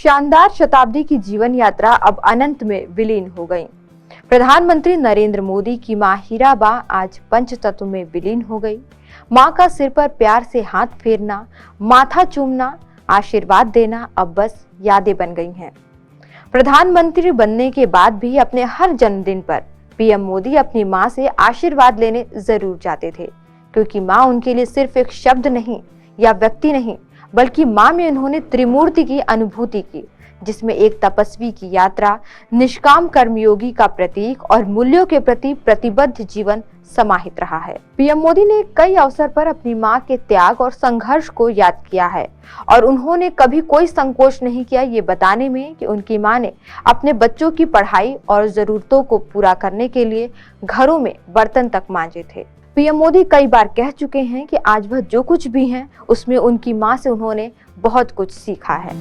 शानदार शताब्दी की जीवन यात्रा अब अनंत में विलीन हो गई। प्रधानमंत्री नरेंद्र मोदी की मां हीराबा आज पंचतत्व में विलीन हो गई। मां का सिर पर प्यार से हाथ फेरना, माथा चूमना, आशीर्वाद देना अब बस यादें बन गई हैं। प्रधानमंत्री बनने के बाद भी अपने हर जन्मदिन पर पीएम मोदी अपनी मां से आशीर्वाद लेने जरूर जाते थे, क्योंकि मां उनके लिए सिर्फ एक शब्द नहीं या व्यक्ति नहीं, बल्कि मां में उन्होंने त्रिमूर्ति की अनुभूति की, जिसमें एक तपस्वी की यात्रा, निष्काम कर्मयोगी का प्रतीक और मूल्यों के प्रति प्रतिबद्ध जीवन समाहित रहा है। पीएम मोदी ने कई अवसर पर अपनी मां के त्याग और संघर्ष को याद किया है और उन्होंने कभी कोई संकोच नहीं किया ये बताने में कि उनकी मां ने अपने बच्चों की पढ़ाई और जरूरतों को पूरा करने के लिए घरों में बर्तन तक मांजे थे। पीएम मोदी कई बार कह चुके हैं कि आज वह जो कुछ भी हैं, उसमें उनकी मां से उन्होंने बहुत कुछ सीखा है।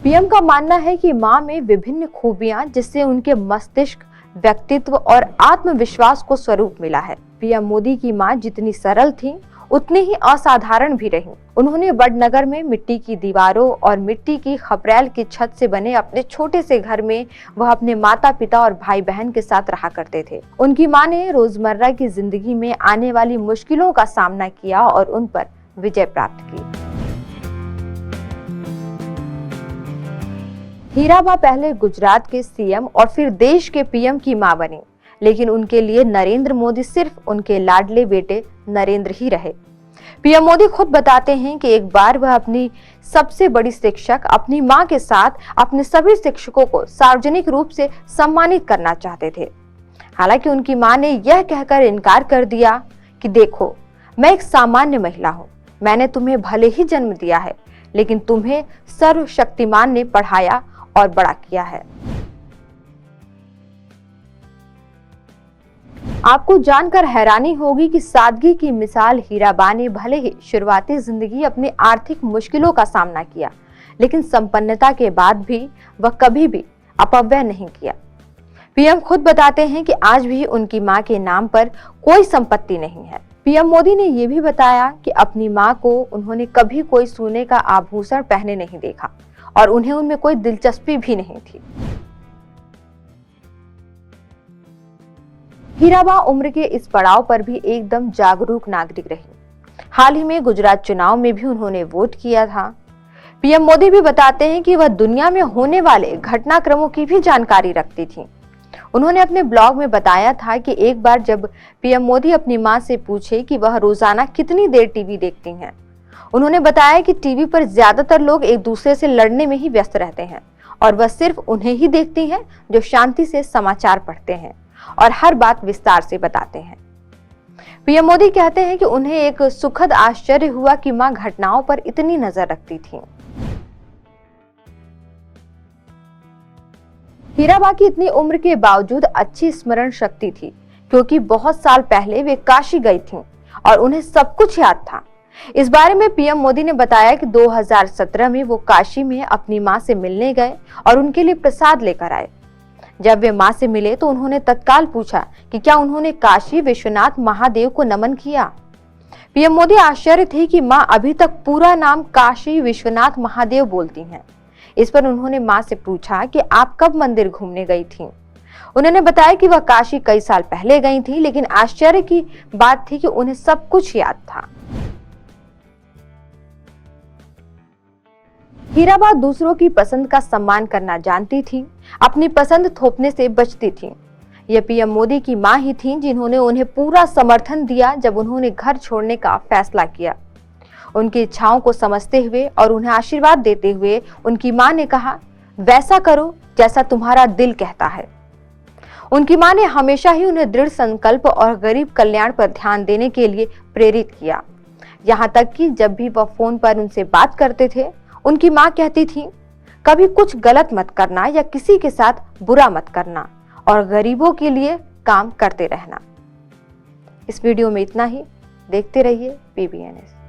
पीएम का मानना है कि मां में विभिन्न खूबियां, जिससे उनके मस्तिष्क, व्यक्तित्व और आत्मविश्वास को स्वरूप मिला है। पीएम मोदी की मां जितनी सरल थी, उतनी ही असाधारण भी रही। उन्होंने वडनगर में मिट्टी की दीवारों और मिट्टी की खपरेल की छत से बने अपने छोटे से घर में वह अपने माता पिता और भाई बहन के साथ रहा करते थे। उनकी मां ने रोजमर्रा की जिंदगी में आने वाली मुश्किलों का सामना किया और उन पर विजय प्राप्त की। हीराबा पहले गुजरात के सीएम और फिर देश के पीएम की मां बनी, लेकिन उनके लिए नरेंद्र मोदी सिर्फ उनके लाडले बेटे नरेंद्र ही रहे। पीएम मोदी खुद बताते हैं कि एक बार वह अपनी सबसे बड़ी शिक्षक अपनी मां के साथ अपने सभी शिक्षकों को सार्वजनिक रूप से सम्मानित करना चाहते थे। हालांकि उनकी मां ने यह कहकर इनकार कर दिया कि देखो, मैं एक सामान्य महिला हूं, मैंने तुम्हें भले ही जन्म दिया है, लेकिन तुम्हें सर्वशक्तिमान ने पढ़ाया और बड़ा किया है। आपको जानकर हैरानी होगी कि सादगी की मिसाल हीराबा ने भले ही शुरुआती जिंदगी अपनी आर्थिक मुश्किलों का सामना किया, लेकिन संपन्नता के बाद भी वह कभी भी अपव्यय नहीं किया। पीएम खुद बताते हैं कि आज भी उनकी मां के नाम पर कोई संपत्ति नहीं है। पीएम मोदी ने यह भी बताया कि अपनी मां को उन्होंने कभी कोई सोने का आभूषण पहने नहीं देखा और उन्हें उनमें कोई दिलचस्पी भी नहीं थी। हीराबा उम्र के इस पड़ाव पर भी एकदम जागरूक नागरिक रही। हाल ही में गुजरात चुनाव में भी उन्होंने वोट किया था। पीएम मोदी भी बताते हैं कि वह दुनिया में होने वाले घटनाक्रमों की भी जानकारी रखती थी। उन्होंने अपने ब्लॉग में बताया था कि एक बार जब पीएम मोदी अपनी मां से पूछे कि वह रोजाना कितनी देर टीवी देखती हैं, उन्होंने बताया कि टीवी पर ज्यादातर लोग एक दूसरे से लड़ने में ही व्यस्त रहते हैं और वह सिर्फ उन्हें ही देखती हैं जो शांति से समाचार पढ़ते हैं और हर बात विस्तार से बताते हैं। पीएम मोदी कहते हैं कि उन्हें एक सुखद आश्चर्य हुआ कि मां घटनाओं पर इतनी नजर रखती थी। हीराबा की इतनी उम्र के बावजूद अच्छी स्मरण शक्ति थी, क्योंकि बहुत साल पहले वे काशी गई थीं और उन्हें सब कुछ याद था। इस बारे में पीएम मोदी ने बताया कि 2017 में वो काशी में अपनी मां से मिलने गए और उनके लिए प्रसाद लेकर आए। जब वे मां से मिले तो उन्होंने तत्काल पूछा कि क्या उन्होंने काशी विश्वनाथ महादेव को नमन किया। पीएम मोदी आश्चर्य थे कि मां अभी तक पूरा नाम काशी विश्वनाथ महादेव बोलती हैं। इस पर उन्होंने मां से पूछा कि आप कब मंदिर घूमने गई थीं। उन्होंने बताया कि वह काशी कई साल पहले गई थी, लेकिन आश्चर्य की बात थी कि उन्हें सब कुछ याद था। हीराबा दूसरों की पसंद का सम्मान करना जानती थी, अपनी पसंद थोपने से बचती थी। यह पीएम मोदी की मां ही थीं जिन्होंने उन्हें पूरा समर्थन दिया जब उन्होंने घर छोड़ने का फैसला किया। उनकी इच्छाओं को समझते हुए और उन्हें आशीर्वाद देते हुए उनकी मां ने कहा, वैसा करो जैसा तुम्हारा दिल कहता है। उनकी मां ने हमेशा ही उन्हें दृढ़ संकल्प और गरीब कल्याण पर ध्यान देने के लिए प्रेरित किया। यहाँ तक कि जब भी वह फोन पर उनसे बात करते थे, उनकी मां कहती थी, कभी कुछ गलत मत करना या किसी के साथ बुरा मत करना और गरीबों के लिए काम करते रहना। इस वीडियो में इतना ही। देखते रहिए PBNS।